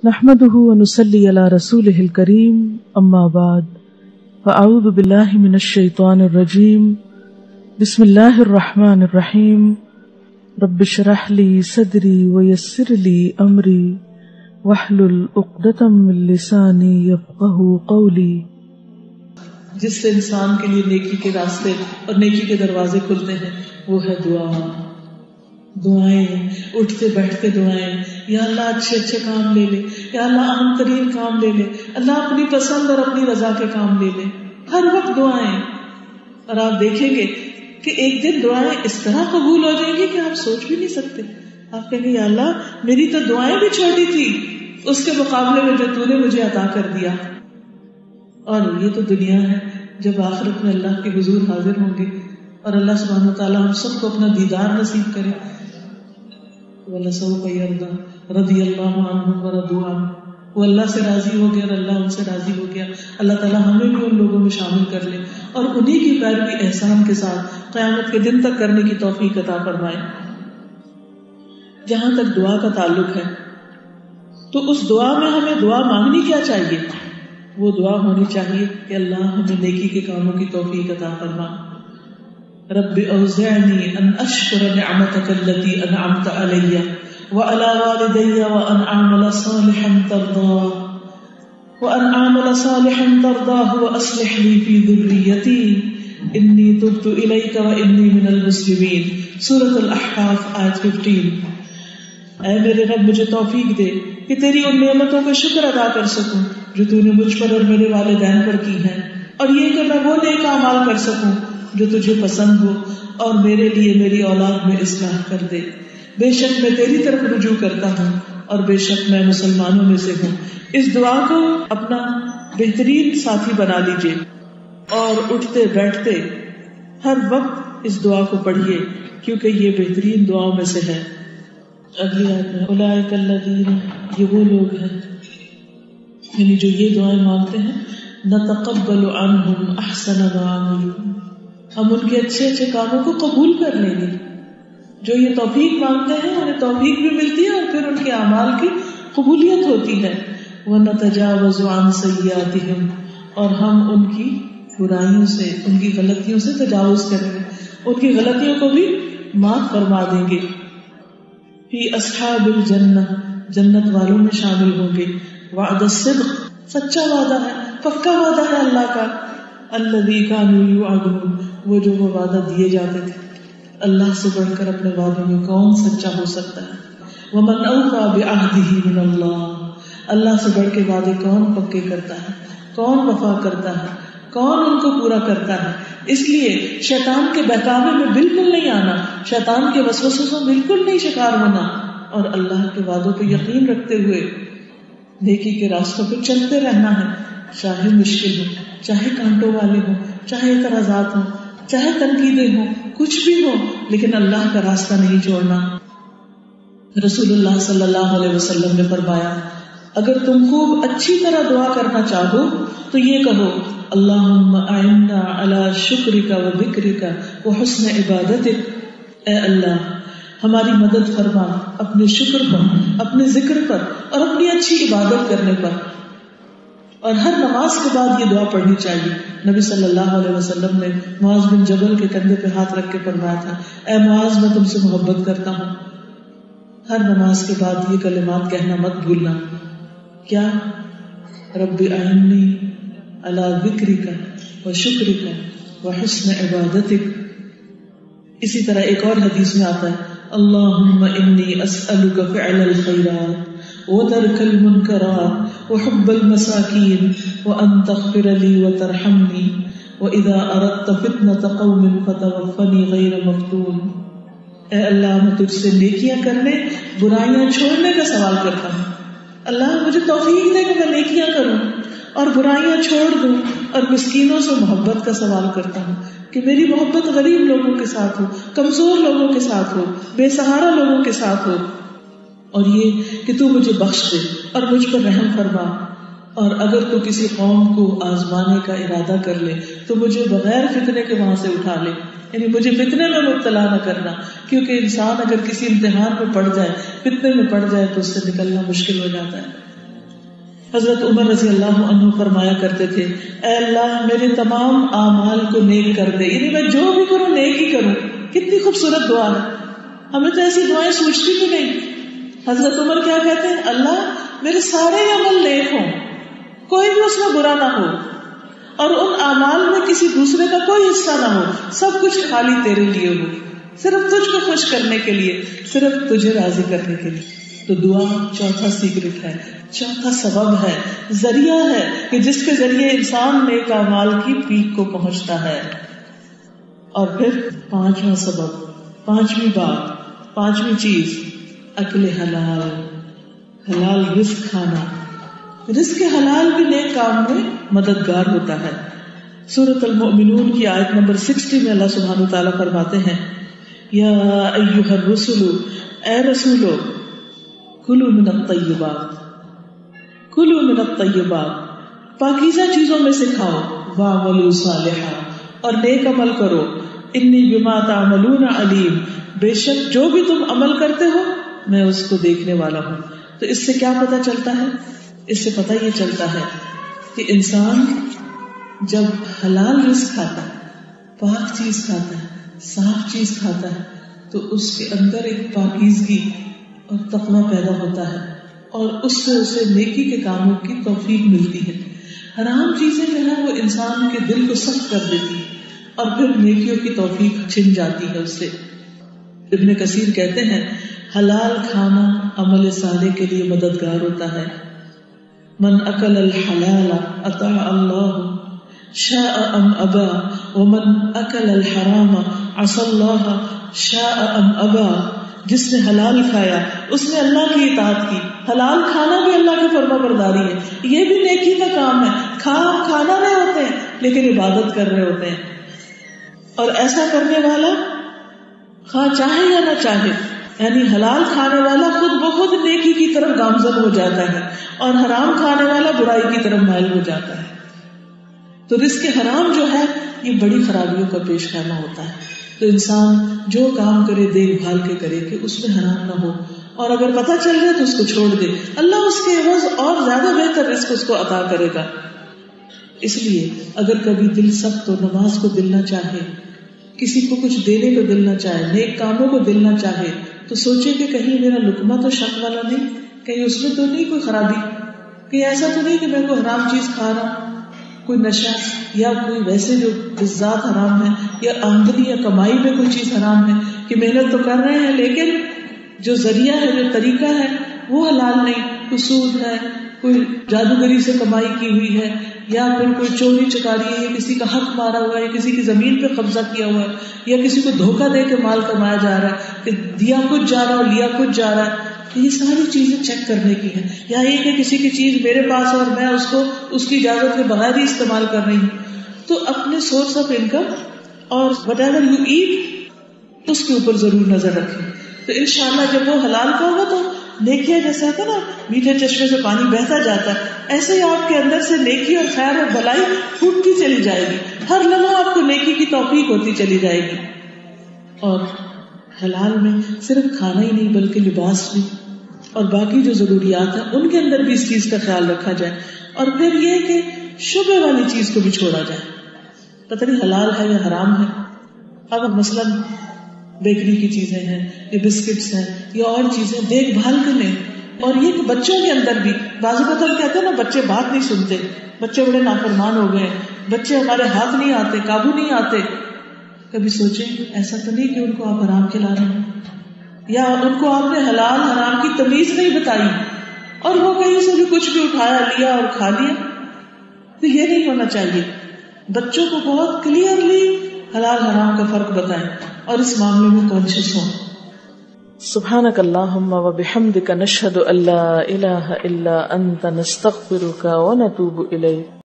نحمده ونصلي على رسوله الكريم اما بعد فاعوذ بالله من الشيطان الرجيم بسم الله الرحمن الرحيم رب اشرح لي صدري ويسر لي امري واحلل عقدة من لساني يفقهوا قولي. جس سے انسان کے لیے نیکی کے راستے اور نیکی کے دروازے کھلتے ہیں وہ ہے دعا. دعائیں اٹھتے بیٹھتے دعائیں، یا اللہ اچھے اچھے کام لے لے، یا اللہ اہم ترین کام لے لے، اللہ اپنی پسند اور اپنی رضا کے کام لے لے، ہر وقت دعائیں. اور آپ دیکھیں گے کہ ایک دن دعائیں اس طرح قبول ہو جائیں گی کہ آپ سوچ بھی نہیں سکتے. آپ کہیں گے یا اللہ میری تو دعائیں بھی چھوٹی تھی اس کے مقابلے میں جو تو نے مجھے عطا کر دیا. اور یہ تو دنیا ہے، جب آخرت میں اللہ کے حضور حاضر ہوں گے اور اللہ سبحانہ وتعالیٰ ہم سب کو اپنا دیدار نصیب کرے. وَلَسَوْفَ يَرْضَىٰ رَضِيَ اللَّهُ عَنْهُمْ وَرَضُوا عَنْهُ، وہ اللہ سے راضی ہو گیا اور اللہ ان سے راضی ہو گیا. اللہ تعالیٰ ہمیں بھی ان لوگوں میں شامل کر لے اور انہی کی پیروی احسان کے ساتھ قیامت کے دن تک کرنے کی توفیق عطا فرمائے. جہاں تک دعا کا تعلق ہے تو اس دعا میں ہمیں دعا مانگنی کیا چاہیے؟ وہ دعا ہونی چاہیے کہ اللہ ہمیں نیکی کے کاموں کی توفیق عطا فرما. رب اوزعنی ان اشکر نعمتک التي انعمت علی وعلى والدی وان اعمل صالحا ترضاه واصلح لي في ذریتی انی تبت الیک وانی من المسلمین. سورۃ الاحقاف آیت 15. اے میرے رب مجھے توفیق دے کہ تیری ان نعمتوں کا شکر ادا کر سکوں جو تو نے مجھ پر اور میرے والدین پر کی ہیں، اور یہ کہ میں وہ نیک اعمال کر سکوں جو تجھے پسند ہو، اور میرے لیے میری اولاد میں اصلاح کر دے. بے شک میں تیری طرف رجوع کرتا ہوں اور بے شک میں مسلمانوں میں سے ہوں. اس دعا کو اپنا بہترین ساتھی بنا لیجئے اور اٹھتے بیٹھتے ہر وقت اس دعا کو پڑھیے، کیونکہ یہ بہترین دعاؤں میں سے ہے. اگلی آیت میں اولئک الذین، یہ وہ لوگ ہیں یعنی جو یہ دعائیں مانگتے ہیں، نتقبل عنہم احسن ما عملوا، ہم ان کے اچھے اچھے کاموں کو قبول کر لیں گے. جو یہ توفیق مانگتے ہیں انہیں توفیق بھی ملتی ہے اور پھر ان کے اعمال کی قبولیت ہوتی ہے. وَنَتَجَاوَزُ عَنْ سَيِّئَاتِهِمْ، اور ہم ان کی برائیوں سے، ان کی غلطیوں سے تجاوز کریں گے، ان کی غلطیوں کو بھی معاف فرما دیں گے. فی اصحاب الجنہ، جنت والوں میں شامل ہوں گے. وعد الصدق، سچا وعدہ ہے، پکا وعدہ ہے اللہ کا. الذی کانوا یوعدون، وہ جو وہ وعدہ دیے جاتے تھے. اللہ سے بڑھ کر اپنے وعدوں میں کون سچا ہو سکتا ہے؟ ومن اوفی بعہدہ من اللہ، اللہ سے بڑھ کے وعدے کون پکے کرتا ہے، کون وفا کرتا ہے، کون ان کو پورا کرتا ہے. اس لیے شیطان کے بہکاوے میں بالکل نہیں آنا، شیطان کے وسوسوں سے بالکل نہیں شکار ہونا، اور اللہ کے وعدوں پہ یقین رکھتے ہوئے نیکی کے راستوں پہ چلتے رہنا ہے. چاہے مشکل ہو، چاہے کانٹوں والے ہوں، چاہے اعتراضات ہوں، چاہے تنقیدیں ہوں، کچھ بھی ہو، لیکن اللہ کا راستہ نہیں چھوڑنا. رسول اللہ صلی اللہ علیہ وسلم نے فرمایا اگر تم خوب اچھی طرح دعا کرنا چاہو تو یہ کہو اللہم اعنا علی شکرک و ذکرک و حسن عبادتک، اے اللہ ہماری مدد فرما اپنے شکر پر، اپنے ذکر پر اور اپنی اچھی عبادت کرنے پر. اور ہر نماز کے بعد یہ دعا پڑھنی چاہیے. نبی صلی اللہ علیہ وسلم نے معاذ بن جبل کے کندھے پہ ہاتھ رکھ کے فرمایا تھا اے معاذ میں تم سے محبت کرتا ہوں. ہر نماز کے بعد یہ کلمات کہنا مت بھولنا. کیا؟ رب اعنی علی ذکرک و شکرک و حسن عبادتک. اسی طرح ایک اور حدیث میں آتا ہے اللہم انی اسألک فعل الخیرات وترک المنکرات وحب المساکین وان تغفر لی وترحمنی واذا اردت فتنة قوم فتوفنی غیر مفتون. اے اللہ میں تجھ سے نیکیاں کرنے، برائیاں چھوڑنے کا سوال کرتا ہوں. اللہ مجھے توفیق دے کہ میں نیکیاں کروں اور برائیاں چھوڑ دوں، اور مسکینوں سے محبت کا سوال کرتا ہوں کہ میری محبت غریب لوگوں کے ساتھ ہو، کمزور لوگوں کے ساتھ ہو، بے سہارا لوگوں کے ساتھ ہو. اور یہ کہ تو مجھے بخش دے اور مجھ پر رحم فرما، اور اگر تو کسی قوم کو آزمانے کا ارادہ کر لے تو مجھے بغیر فتنے کے وہاں سے اٹھا لے. یعنی مجھے فتنے میں مبتلا نہ کرنا، کیونکہ انسان اگر کسی امتحان میں پڑ جائے، فتنے میں پڑ جائے تو اس سے نکلنا مشکل ہو جاتا ہے. حضرت عمر رضی اللہ عنہ فرمایا کرتے تھے، اے اللہ میرے تمام اعمال کو نیک کر دے، یعنی میں جو بھی کروں نیک ہی کروں. کتنی خوبصورت دعا ہے. ہمیں تو ایسی دعائیں سوچتی بھی نہیں. حضرت عمر کیا کہتے ہیں، اللہ میرے سارے عمل نیک ہوں، کوئی بھی اس میں برا نہ ہو، اور ان اعمال میں کسی دوسرے کا کوئی حصہ نہ ہو، سب کچھ خالی تیرے لیے ہو، صرف تجھ کو خوش کرنے کے لیے، صرف تجھے راضی کرنے کے لیے. تو دعا چوتھا سیکرٹ ہے، چوتھا سبب ہے، ذریعہ ہے کہ جس کے ذریعے انسان نیک اعمال کی پیک کو پہنچتا ہے. اور پھر پانچواں سبب، پانچویں بات، پانچویں چیز، اکل حلال، حلال رزق کھانا. رزق حلال بھی نیک کام میں مددگار ہوتا ہے. سورۃ المؤمنون کی آیت نمبر 60 میں اللہ سبحانہ تعالیٰ فرماتے ہیں، یا ایھا الرسل، اے رسولو، کلوا من الطیبات، کلوا من الطیبات، پاکیزہ چیزوں میں سے کھاؤ، واعملوا صالحا، اور نیک عمل کرو، انی بما تعملون علیم، بے شک جو بھی تم عمل کرتے ہو میں اس کو دیکھنے والا ہوں. تو اس سے کیا پتہ چلتا ہے؟ اس سے پتہ یہ چلتا ہے کہ انسان جب حلال رزق کھاتا ہے، پاک چیز کھاتا ہے، صاف چیز کھاتا ہے، تو اس کے اندر ایک پاکیزگی اور تقویٰ پیدا ہوتا ہے، اور اس سے اسے نیکی کے کاموں کی توفیق ملتی ہے. حرام چیزیں جو ہیں وہ انسان کے دل کو سخت کر دیتی ہے، اور پھر نیکیوں کی توفیق چھن جاتی ہے اس سے. ابن کثیر کہتے ہیں، حلال کھانا عمل صالح کے لیے مددگار ہوتا ہے. من اکل الحلال اطاع اللہ شاء ام ابا، ومن اکل الحرام عصى اللہ شاء ام ابا. جس نے حلال کھایا اس نے اللہ کی اطاعت کی. حلال کھانا بھی اللہ کی فرما برداری ہے، یہ بھی نیکی کا کام ہے. کھانا رہے ہوتے ہیں لیکن عبادت کر رہے ہوتے ہیں. اور ایسا کرنے والا خواہ چاہے یا نہ چاہے، یعنی حلال کھانے والا خود بخود نیکی کی طرف گامزن ہو جاتا ہے، اور حرام کھانے والا برائی کی طرف مائل ہو جاتا ہے. تو رزق حرام جو ہے یہ بڑی خرابیوں کا پیش خیمہ ہوتا ہے. تو انسان جو کام کرے دیکھ بھال کے کرے کہ اس میں حرام نہ ہو، اور اگر پتہ چل جائے تو اس کو چھوڑ دے. اللہ اس کے عوض اور زیادہ بہتر رزق اس کو عطا کرے گا. اس لیے اگر کبھی دل سخت ہو، نماز کو دل نہ چاہے، کسی کو کچھ دینے کو دل نہ چاہے، نیک کاموں کو دل نہ چاہے، تو سوچے کہ کہیں میرا لقمہ تو شک والا نہیں، کہیں اس میں تو نہیں کوئی خرابی، کہیں ایسا تو نہیں کہ میں کوئی حرام چیز کھا رہا ہوں، کوئی نشہ یا کوئی ویسے جو بالذات حرام ہے، یا آمدنی یا کمائی میں کوئی چیز حرام ہے کہ محنت تو کر رہے ہیں لیکن جو ذریعہ ہے، جو طریقہ ہے وہ حلال نہیں، کوئی سود ہے، کوئی جادوگری سے کمائی کی ہوئی ہے، یا پھر کوئی چوری چکاری ہے، یا کسی کا حق مارا ہوا ہے، یا کسی کی زمین پہ قبضہ کیا ہوا ہے، یا کسی کو دھوکہ دے کے مال کمایا جا رہا ہے کہ دیا کچھ جا رہا ہے لیا کچھ جا رہا ہے. یہ ساری چیزیں چیک کرنے کی ہیں. یا یہ کہ کسی کی چیز میرے پاس اور میں اس کو اس کی اجازت کے بغیر ہی استعمال کر رہی ہوں. تو اپنے سورس آف انکم اور وٹ ایور یو ایٹ اس کے اوپر ضرور نظر رکھیں. تو انشاءاللہ جب وہ حلال کا ہوگا تو نیکیاں، جیسے ہوتا ہے نا میٹھے چشمے سے پانی بہتا جاتا ہے، ایسے ہی آپ کے اندر سے نیکی اور خیر اور بھلائی پھوٹتی چلی جائے گی. ہر لمحہ آپ کو نیکی کی توفیق ہوتی چلی جائے گی. اور حلال میں صرف کھانا ہی نہیں بلکہ لباس بھی اور باقی جو ضروریات ہیں ان کے اندر بھی اس چیز کا خیال رکھا جائے. اور پھر یہ کہ شبہ والی چیز کو بھی چھوڑا جائے. پتہ نہیں حلال ہے یا حرام ہے. اب مثلاً بیکری کی چیزیں ہیں یا بسکٹس ہیں یا اور چیزیں دیکھ بھال کے لیں. اور یہ کہ بچوں کے اندر بھی بعض اوقات کہتے ہیں نا بچے بات نہیں سنتے، بچے بڑے نافرمان ہو گئے، بچے ہمارے ہاتھ نہیں آتے، قابو نہیں آتے. کبھی سوچیں ایسا تو نہیں کہ ان کو آپ حرام کھلا رہے ہیں، یا ان کو آپ نے حلال حرام کی تمیز نہیں بتائی اور وہ کہیں سے بھی کچھ بھی اٹھایا لیا اور کھا لیا. تو یہ نہیں ہونا چاہیے. بچوں کو بہت کلیئرلی حلال حرام کا فرق بتائیں اور اس معاملے میں کانشیس ہوں. سبحانک اللہم و بحمدک نشہد ان لا الہ الا انت نستغفرک و نتوب الیک.